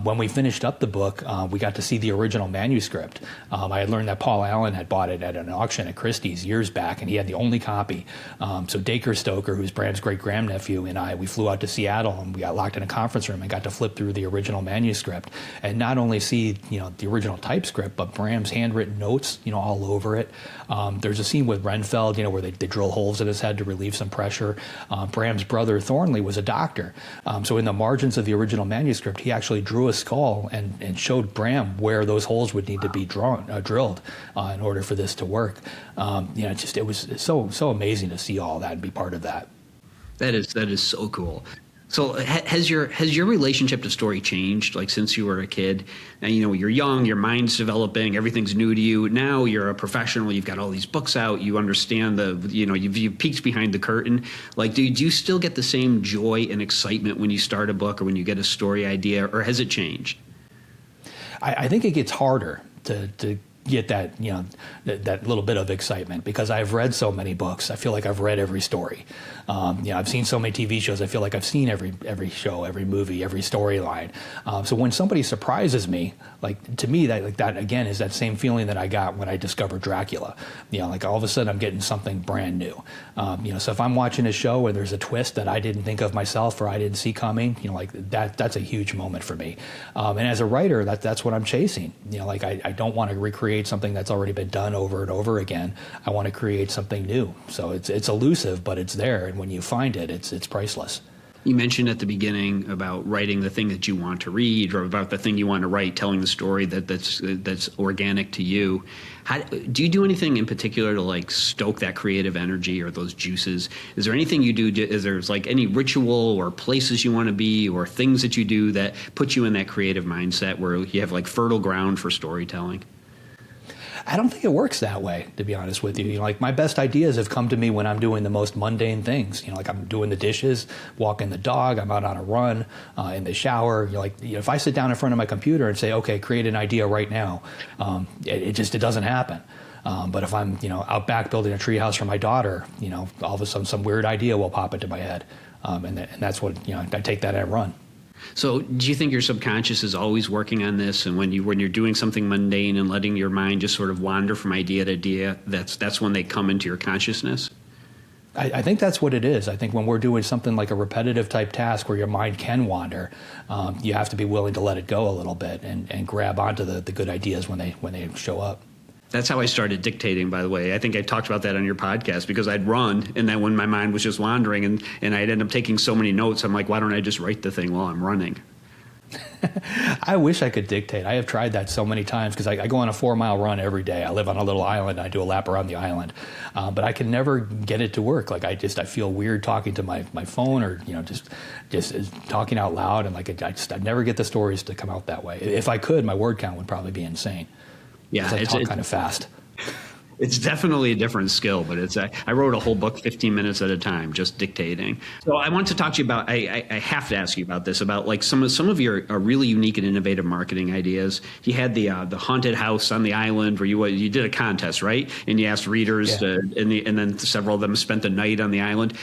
When we finished up the book, we got to see the original manuscript. I had learned that Paul Allen had bought it at an auction at Christie's years back, and he had the only copy. So Dacre Stoker, who's Bram's great-grandnephew, and we flew out to Seattle, and we got locked in a conference room and got to flip through the original manuscript and not only see the original typescript, but Bram's handwritten notes all over it. There's a scene with Renfeld where they drill holes in his head to relieve some pressure. Bram's brother Thornley was a doctor, so in the margins of the original manuscript he actually drew a skull and showed Bram where those holes would need to be drilled in order for this to work. It was so amazing to see all that and be part of that. That is so cool. So has your relationship to story changed, like, since you were a kid? And you're young, your mind's developing, everything's new to you. Now you're a professional, you've got all these books out, you understand you've peeked behind the curtain. Like, do you still get the same joy and excitement when you start a book or when you get a story idea, or has it changed? I think it gets harder to get that that little bit of excitement, because I've read so many books. I feel like I've read every story. I've seen so many TV shows. I feel like I've seen every show, every movie, every storyline. So when somebody surprises me, like, to me, that again is that same feeling that I got when I discovered Dracula. Like, all of a sudden I'm getting something brand new. So if I'm watching a show and there's a twist that I didn't think of myself or I didn't see coming, like that's a huge moment for me. And as a writer, that's what I'm chasing. I don't want to recreate something that's already been done over and over again. I want to create something new. So it's elusive, but it's there, and when you find it, it's priceless. You mentioned at the beginning about writing the thing that you want to read, or about the thing you want to write, telling the story that's organic to you. Do you do anything in particular to, like, stoke that creative energy or those juices? Is there anything you do? Is there, like, any ritual or places you want to be or things that you do that put you in that creative mindset where you have, like, fertile ground for storytelling? I don't think it works that way, to be honest with you. Like, my best ideas have come to me when I'm doing the most mundane things. Like, I'm doing the dishes, walking the dog, I'm out on a run, in the shower. If I sit down in front of my computer and say, okay, create an idea right now, it doesn't happen. But if I'm, out back building a treehouse for my daughter, all of a sudden some weird idea will pop into my head. And that's what, I take that and run. So do you think your subconscious is always working on this, and when you're doing something mundane and letting your mind just sort of wander from idea to idea, that's when they come into your consciousness? I think that's what it is. I think when we're doing something like a repetitive type task where your mind can wander, you have to be willing to let it go a little bit and grab onto the good ideas when they show up. That's how I started dictating, by the way. I think I talked about that on your podcast because I'd run, and then when my mind was just wandering and I'd end up taking so many notes, I'm like, why don't I just write the thing while I'm running? I wish I could dictate. I have tried that so many times because I go on a 4-mile run every day. I live on a little island. And I do a lap around the island, but I can never get it to work. Like I feel weird talking to my phone or just talking out loud, and I never get the stories to come out that way. If I could, my word count would probably be insane. Yeah, I talk kind of fast. It's definitely a different skill, but I wrote a whole book 15 minutes at a time, just dictating. So I want to talk to you about, I have to ask you about this, about like some of your really unique and innovative marketing ideas. You had the haunted house on the island where you did a contest, right? And you asked readers, and then several of them spent the night on the island.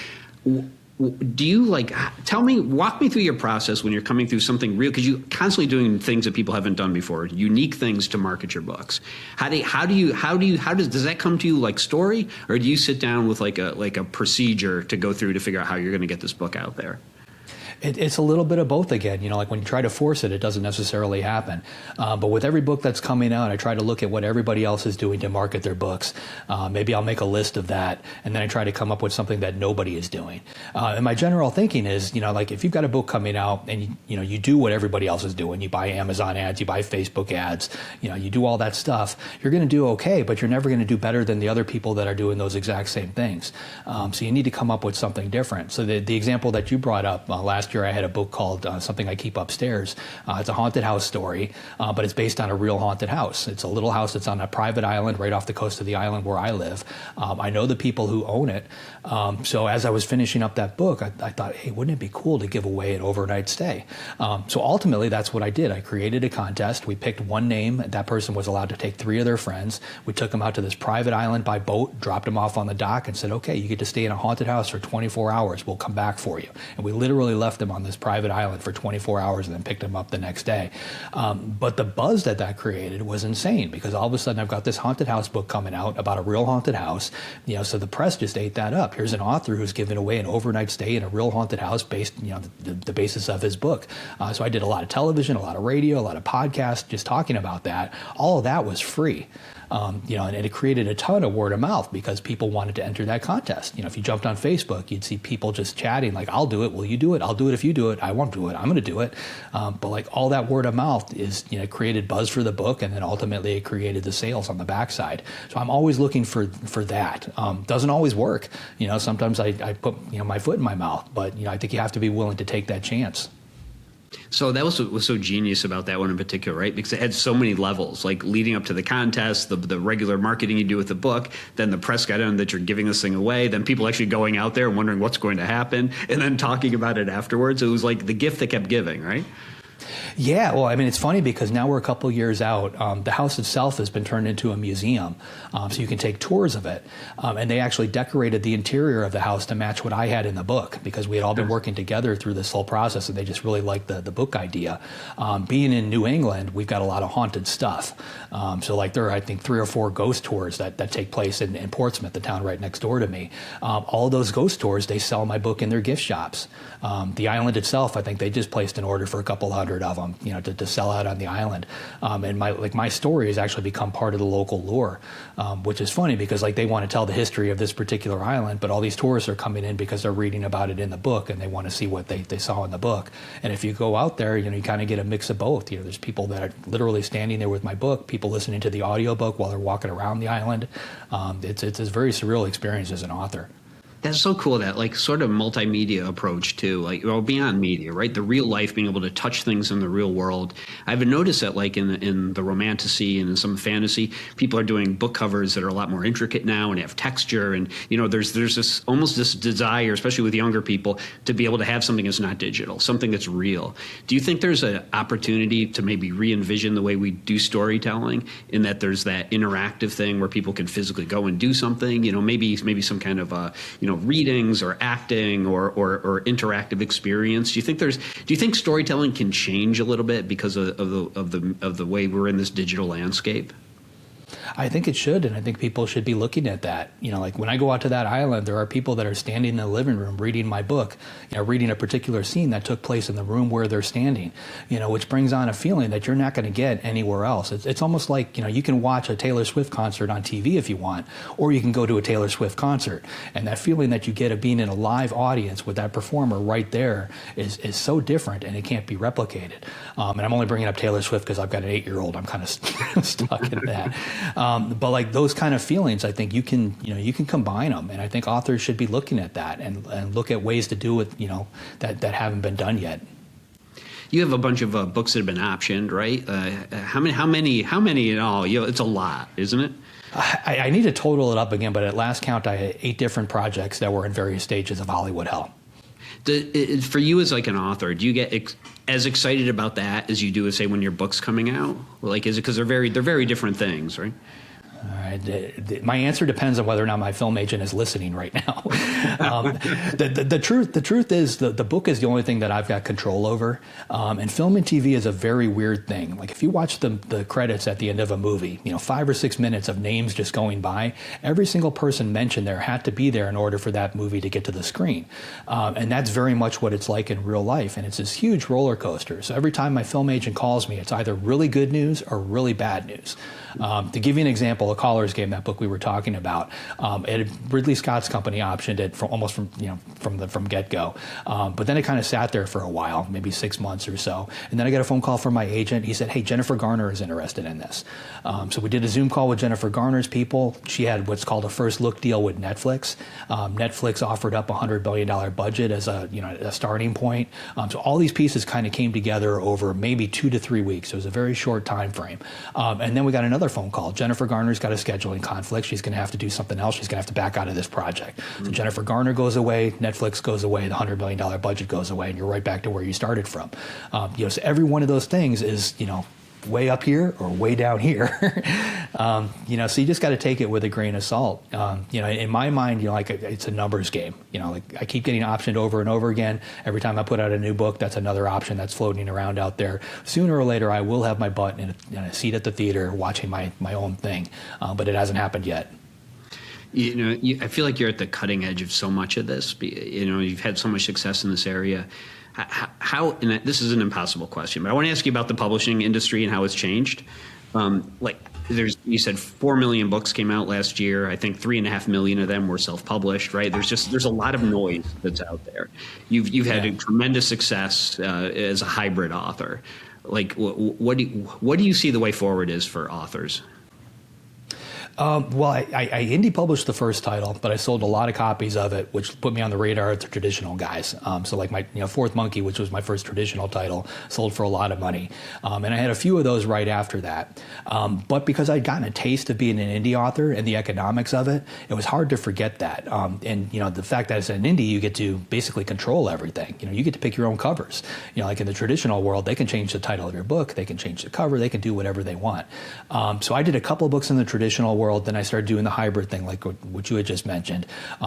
Do you walk me through your process when you're coming through something real, because you're constantly doing things that people haven't done before, unique things to market your books. Does that come to you like story, or do you sit down with like a procedure to go through to figure out how you're going to get this book out there? It's a little bit of both again. Like when you try to force it, it doesn't necessarily happen. But with every book that's coming out, I try to look at what everybody else is doing to market their books. Maybe I'll make a list of that, and then I try to come up with something that nobody is doing. And my general thinking is, like if you've got a book coming out and you do what everybody else is doing, you buy Amazon ads, you buy Facebook ads, you do all that stuff, you're going to do okay, but you're never going to do better than the other people that are doing those exact same things. So you need to come up with something different. So the example that you brought up last year, I had a book called Something I Keep Upstairs. It's a haunted house story, but it's based on a real haunted house. It's a little house that's on a private island right off the coast of the island where I live. I know the people who own it. So as I was finishing up that book, I thought, hey, wouldn't it be cool to give away an overnight stay? So ultimately, that's what I did. I created a contest. We picked one name. That person was allowed to take 3 of their friends. We took them out to this private island by boat, dropped them off on the dock, and said, okay, you get to stay in a haunted house for 24 hours. We'll come back for you. And we literally left them on this private island for 24 hours and then picked them up the next day. But the buzz that created was insane, because all of a sudden I've got this haunted house book coming out about a real haunted house. So the press just ate that up. Here's an author who's giving away an overnight stay in a real haunted house based, the basis of his book. So I did a lot of television, a lot of radio, a lot of podcasts, just talking about that. All of that was free. And it created a ton of word of mouth because people wanted to enter that contest. If you jumped on Facebook, you'd see people just chatting like, I'll do it. Will you do it? I'll do it if you do it. I won't do it. I'm going to do it. But like all that word of mouth is, created buzz for the book, and then ultimately it created the sales on the backside. So I'm always looking for that. Doesn't always work. Sometimes I put, my foot in my mouth, but, I think you have to be willing to take that chance. So that was what was so genius about that one in particular, right? Because it had so many levels, like leading up to the contest, the regular marketing you do with the book, then the press got in that you're giving this thing away, then people actually going out there and wondering what's going to happen, and then talking about it afterwards. It was like the gift that kept giving, right? Yeah, well, it's funny because now we're a couple years out. The house itself has been turned into a museum, so you can take tours of it. And they actually decorated the interior of the house to match what I had in the book, because we had all been working together through this whole process, and they just really liked the book idea. Being in New England, we've got a lot of haunted stuff. So like there are, I think, 3 or 4 ghost tours that take place in Portsmouth, the town right next door to me. All those ghost tours, they sell my book in their gift shops. The island itself, I think they just placed an order for a couple hundred of them, to sell out on the island. And my story has actually become part of the local lore, which is funny because they want to tell the history of this particular island, but all these tourists are coming in because they're reading about it in the book and they want to see what they saw in the book. And if you go out there, you kind of get a mix of both. There's people that are literally standing there with my book, people listening to the audiobook while they're walking around the island. It's a very surreal experience as an author. That's so cool, that sort of multimedia approach too, beyond media, right? The real life, being able to touch things in the real world. I've noticed that in the romantasy and in some fantasy, people are doing book covers that are a lot more intricate now and have texture. And, there's this almost this desire, especially with younger people, to be able to have something that's not digital, something that's real. Do you think there's an opportunity to maybe re-envision the way we do storytelling, in that there's that interactive thing where people can physically go and do something, maybe some kind of, readings or acting or interactive experience? Do you think storytelling can change a little bit because of the way we're in this digital landscape? I think it should, and I think people should be looking at that. Like when I go out to that island, there are people that are standing in the living room reading my book, reading a particular scene that took place in the room where they're standing, which brings on a feeling that you're not going to get anywhere else. It's almost like, you can watch a Taylor Swift concert on TV if you want, or you can go to a Taylor Swift concert. And that feeling that you get of being in a live audience with that performer right there is so different, and it can't be replicated. And I'm only bringing up Taylor Swift because I've got an 8-year-old. I'm kind of stuck in that. But like those kind of feelings, I think you can combine them. And I think authors should be looking at that and look at ways to do it, that haven't been done yet. You have a bunch of books that have been optioned, right? How many in all? It's a lot, isn't it? I need to total it up again, but at last count, I had 8 different projects that were in various stages of Hollywood hell. For you as like an author, do you get as excited about that as you do, say, when your book's coming out? Like, is it because they're very different things, right? All right. My answer depends on whether or not my film agent is listening right now. The truth is the book is the only thing that I've got control over. And film and TV is a very weird thing. Like if you watch the credits at the end of a movie, 5 or 6 minutes of names just going by, every single person mentioned there had to be there in order for that movie to get to the screen. And that's very much what it's like in real life. And it's this huge roller coaster. So every time my film agent calls me, it's either really good news or really bad news. To give you an example, A Caller's Game, that book we were talking about, Ridley Scott's company optioned it from get-go. But then it kind of sat there for a while, maybe 6 months or so. And then I got a phone call from my agent. He said, hey, Jennifer Garner is interested in this. So we did a Zoom call with Jennifer Garner's people. She had what's called a first look deal with Netflix. Netflix offered up a $100 billion budget as a starting point. So all these pieces kind of came together over maybe 2 to 3 weeks. It was a very short time frame. And then we got another phone call. Jennifer Garner's got a scheduling conflict. She's going to have to do something else. She's going to have to back out of this project. So Jennifer Garner goes away, Netflix goes away, the $100 billion budget goes away, and you're right back to where you started from. So every one of those things is, way up here or way down here. So you just got to take it with a grain of salt. In my mind, like it's a numbers game. Like I keep getting optioned over and over again. Every time I put out a new book, that's another option that's floating around out there. Sooner or later, I will have my butt in a seat at the theater watching my own thing, but it hasn't happened yet. I feel like you're at the cutting edge of so much of this. You've had so much success in this area. How, and this is an impossible question, but I want to ask you about the publishing industry and how it's changed. You said 4 million books came out last year. I think 3.5 million of them were self-published, right? There's a lot of noise that's out there. You've had a tremendous success as a hybrid author. Like, what do you see the way forward is for authors? Well, I indie published the first title, but I sold a lot of copies of it, which put me on the radar of the traditional guys. So like my Fourth Monkey, which was my first traditional title, sold for a lot of money. And I had a few of those right after that. But because I'd gotten a taste of being an indie author and the economics of it, it was hard to forget that. And the fact that it's an indie, you get to basically control everything. You get to pick your own covers. Like in the traditional world, they can change the title of your book, they can change the cover, they can do whatever they want. So I did a couple of books in the traditional world. Then I started doing the hybrid thing, like what you had just mentioned.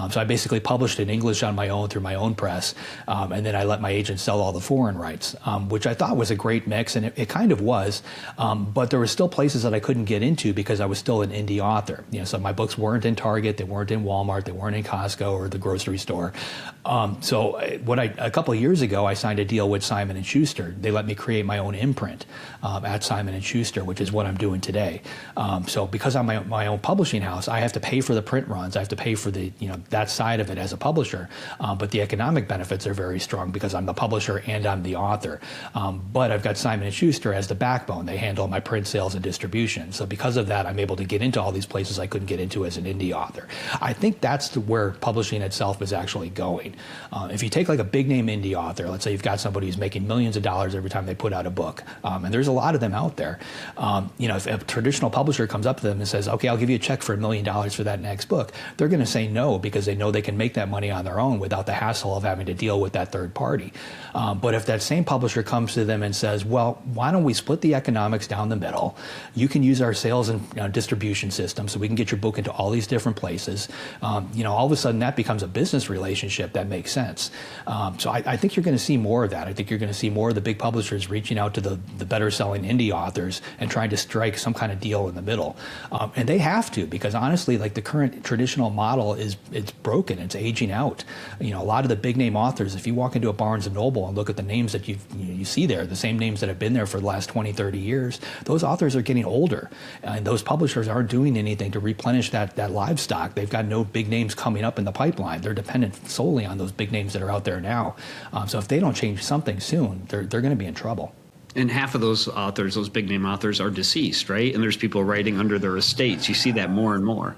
So I basically published in English on my own through my own press, and then I let my agent sell all the foreign rights, which I thought was a great mix, and it kind of was. But there were still places that I couldn't get into because I was still an indie author. So my books weren't in Target, they weren't in Walmart, they weren't in Costco or the grocery store. So a couple of years ago, I signed a deal with Simon & Schuster. They let me create my own imprint at Simon & Schuster, which is what I'm doing today. So because I'm my own publishing house, I have to pay for the print runs. I have to pay for the that side of it as a publisher. But the economic benefits are very strong because I'm the publisher and I'm the author. But I've got Simon & Schuster as the backbone. They handle my print sales and distribution. So because of that, I'm able to get into all these places I couldn't get into as an indie author. I think that's where publishing itself is actually going. If you take like a big name indie author, let's say you've got somebody who's making millions of dollars every time they put out a book, and there's a lot of them out there. If a traditional publisher comes up to them and says, okay, I'll give you a check for $1 million for that next book. They're going to say no because they know they can make that money on their own without the hassle of having to deal with that third party. But if that same publisher comes to them and says, well, why don't we split the economics down the middle? You can use our sales and distribution system so we can get your book into all these different places. All of a sudden that becomes a business relationship that makes sense. So I think you're going to see more of that. I think you're going to see more of the big publishers reaching out to the better selling indie authors and trying to strike some kind of deal in the middle. And they have to, because honestly, like the current traditional model it's broken, it's aging out. A lot of the big name authors, if you walk into a Barnes and Noble and look at the names that you see there, the same names that have been there for the last 20, 30 years, those authors are getting older. And those publishers aren't doing anything to replenish that livestock. They've got no big names coming up in the pipeline. They're dependent solely on those big names that are out there now. So if they don't change something soon, they're going to be in trouble. And half of those authors, those big name authors, are deceased, right? And there's people writing under their estates. You see that more and more.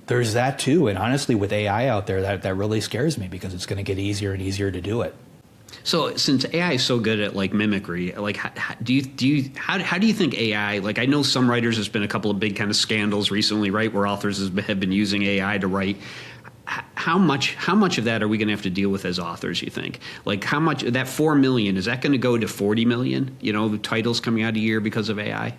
There's that too. And honestly, with AI out there, that really scares me because it's going to get easier and easier to do it. So since AI is so good at like mimicry, like how do you think AI, like I know some writers, there's been a couple of big kind of scandals recently, right, where authors have been using AI to write. How much of that are we going to have to deal with as authors, you think? Like how much, that 4 million, is that going to go to 40 million, the titles coming out a year because of AI?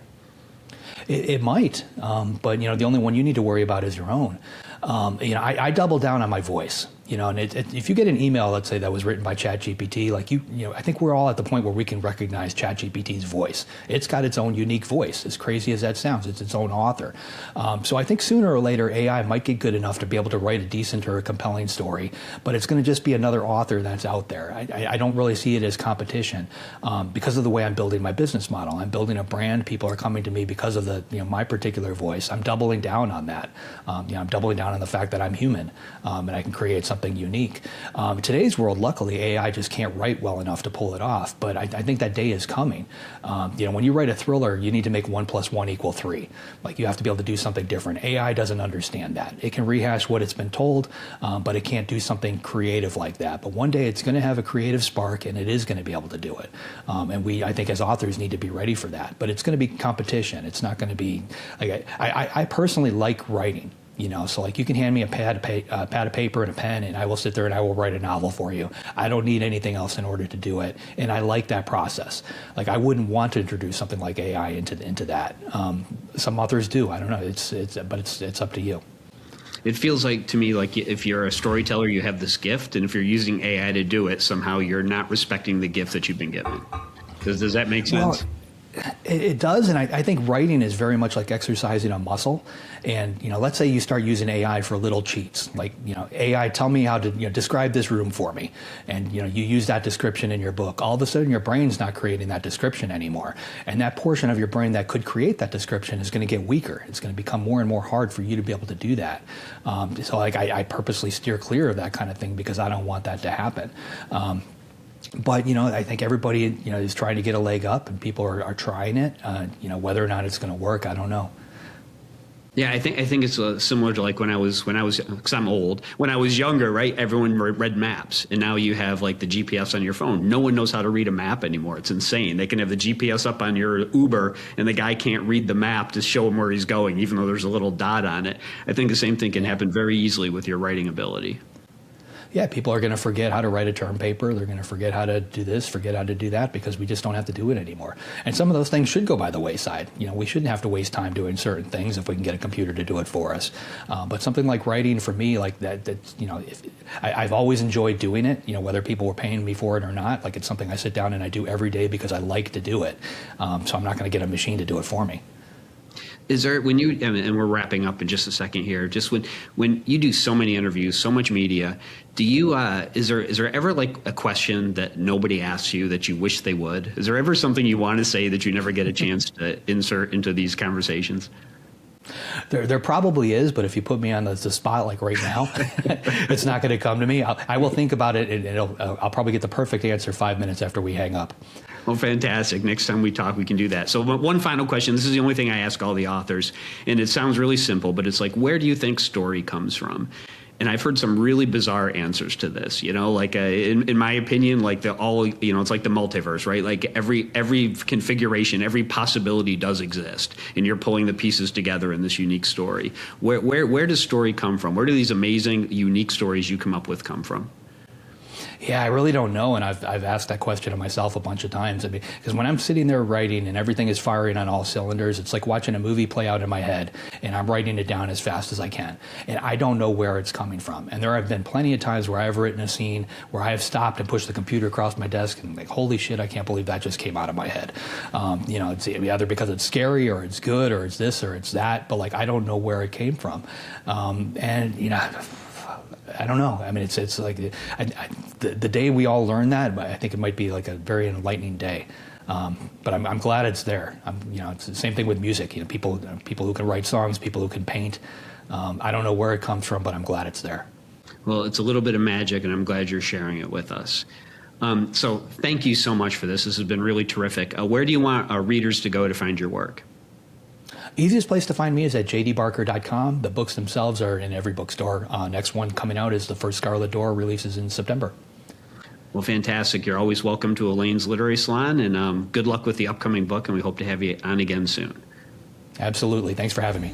It might, but the only one you need to worry about is your own. I double down on my voice. And if you get an email, let's say that was written by ChatGPT, like I think we're all at the point where we can recognize ChatGPT's voice. It's got its own unique voice. As crazy as that sounds, it's its own author. So I think sooner or later AI might get good enough to be able to write a decent or a compelling story, but it's going to just be another author that's out there. I don't really see it as competition because of the way I'm building my business model. I'm building a brand. People are coming to me because of my particular voice. I'm doubling down on that. I'm doubling down on the fact that I'm human and I can create something unique. In today's world, luckily, AI just can't write well enough to pull it off, but I think that day is coming. When you write a thriller, you need to make 1 + 1 = 3. Like you have to be able to do something different. AI doesn't understand that. It can rehash what it's been told, but it can't do something creative like that. But one day it's going to have a creative spark and it is going to be able to do it. And I think as authors need to be ready for that, but it's going to be competition. It's not going to be, like, I personally like writing. So like you can hand me a pad of paper and a pen and I will sit there and I will write a novel for you. I don't need anything else in order to do it. And I like that process. Like I wouldn't want to introduce something like AI into that. Some authors do. I don't know. But it's up to you. It feels like to me like if you're a storyteller, you have this gift, and if you're using AI to do it, somehow you're not respecting the gift that you've been given. Does that make sense? Well, it does, and I think writing is very much like exercising a muscle. And let's say you start using AI for little cheats, like AI, tell me how to describe this room for me, and you use that description in your book. All of a sudden, your brain's not creating that description anymore, and that portion of your brain that could create that description is going to get weaker. It's going to become more and more hard for you to be able to do that. So like I purposely steer clear of that kind of thing because I don't want that to happen. But I think everybody is trying to get a leg up, and people are trying it. Whether or not it's going to work, I don't know. Yeah, I think it's similar to like when I was because I'm old. When I was younger, right? Everyone read maps, and now you have like the GPS on your phone. No one knows how to read a map anymore. It's insane. They can have the GPS up on your Uber, and the guy can't read the map to show him where he's going, even though there's a little dot on it. I think the same thing can happen very easily with your writing ability. Yeah, people are going to forget how to write a term paper. They're going to forget how to do this, forget how to do that, because we just don't have to do it anymore. And some of those things should go by the wayside. We shouldn't have to waste time doing certain things if we can get a computer to do it for us. But something like writing, for me, like I've always enjoyed doing it. Whether people were paying me for it or not, like it's something I sit down and I do every day because I like to do it. So I'm not going to get a machine to do it for me. Is there, when you, and we're wrapping up in just a second here, just when you do so many interviews, so much media, do you, is there ever like a question that nobody asks you that you wish they would? Is there ever something you want to say that you never get a chance to insert into these conversations? There probably is, but if you put me on the spot like right now, it's not going to come to me. I will think about it, and I'll probably get the perfect answer 5 minutes after we hang up. Well, fantastic. Next time we talk, we can do that. So one final question. This is the only thing I ask all the authors, and it sounds really simple, but it's like, where do you think story comes from? And I've heard some really bizarre answers to this, like in my opinion, like it's like the multiverse, right? Like every configuration, every possibility does exist, and you're pulling the pieces together in this unique story. Where does story come from? Where do these amazing, unique stories you come up with come from? Yeah, I really don't know, and I've asked that question of myself a bunch of times. I mean, because when I'm sitting there writing and everything is firing on all cylinders, it's like watching a movie play out in my head, and I'm writing it down as fast as I can, and I don't know where it's coming from. And there have been plenty of times where I've written a scene where I have stopped and pushed the computer across my desk, and like, holy shit, I can't believe that just came out of my head. It's either because it's scary, or it's good, or it's this, or it's that, but like I don't know where it came from, I don't know. I mean, it's like the day we all learn that, I think it might be like a very enlightening day. But I'm glad it's there. It's the same thing with music. People who can write songs, people who can paint. I don't know where it comes from, but I'm glad it's there. Well, it's a little bit of magic, and I'm glad you're sharing it with us. So thank you so much for this. This has been really terrific. Where do you want our readers to go to find your work? Easiest place to find me is at jdbarker.com. The books themselves are in every bookstore. Next one coming out is The First Scarlet Door, releases in September. Well, fantastic. You're always welcome to Elaine's Literary Salon, and good luck with the upcoming book, and we hope to have you on again soon. Absolutely. Thanks for having me.